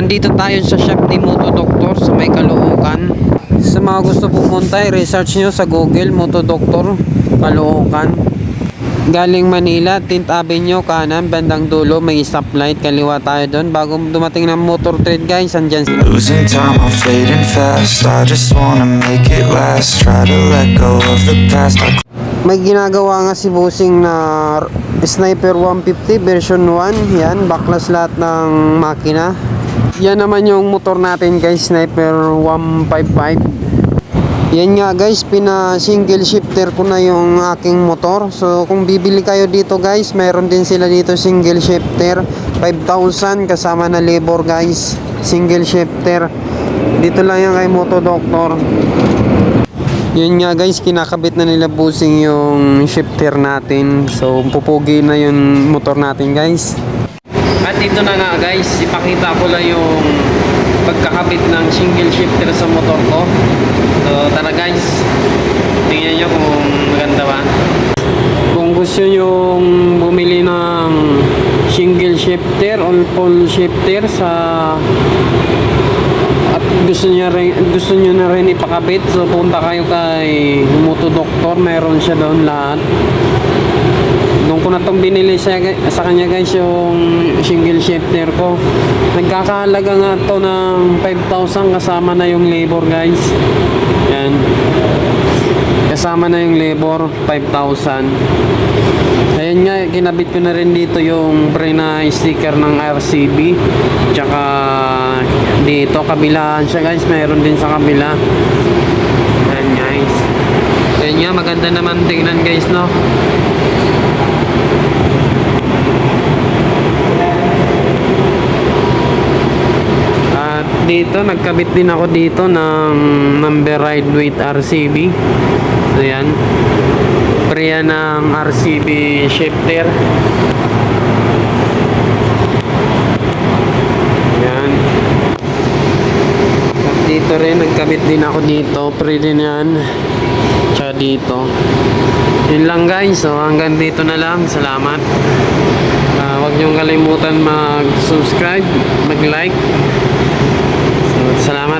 Andito tayo sa shop ni Moto Doctor sa may Caloocan. Sa mga gusto pumunta, research nyo sa Google Moto Doctor Caloocan. Galing Manila, 10th Avenue kanan, bandang dulo may stoplight, kaliwa tayo doon. Bago dumating ng motor trade guys, andyan. Losing time, I'm fading fast. I just wanna make it last. Try to let go of the past. May ginagawa nga si Bossing na Sniper 150 version 1. Yan, backlash lahat ng makina. Yan naman yung motor natin guys, Sniper 155. Yan nga guys, pina single shifter ko na yung aking motor. So kung bibili kayo dito guys, mayroon din sila dito single shifter 5,000 kasama na labor guys. Single shifter. Dito lang yan kay Moto Doctor. Yun nga guys, kinakabit na nila Bossing yung shifter natin. So pupugi na yung motor natin guys. At dito na nga guys, ipakita ko lang yung pagkakabit ng single shifter sa motor ko. So tara guys, tingnan nyo kung maganda ba. Kung gusto nyo bumili ng single shifter or full shifter sa gusto nyo na rin ipakabit, so punta kayo kay Moto Doctor, meron siya doon lahat. Doon ko na itong binili sa kanya guys, yung single shifter ko. Nagkakahalaga nga to ng 5,000 kasama na yung labor guys. Yan, kasama na yung labor, 5,000. Ayan nga, kinabit ko na rin dito yung pre na sticker ng RCB. Tsaka dito, kabilaan siya guys. Mayroon din sa kabila. Ayan guys. Ayan nga, maganda naman tingnan guys, no? At dito, nagkabit din ako dito ng number ride with RCB. So yan, pre yan ng RCB shifter. Yan. At dito rin, nagkabit din ako dito, pre din yan. Tsaka dito. Yun lang guys, so hanggang dito na lang. Salamat. Huwag niyong kalimutan mag-subscribe, mag-like. So salamat.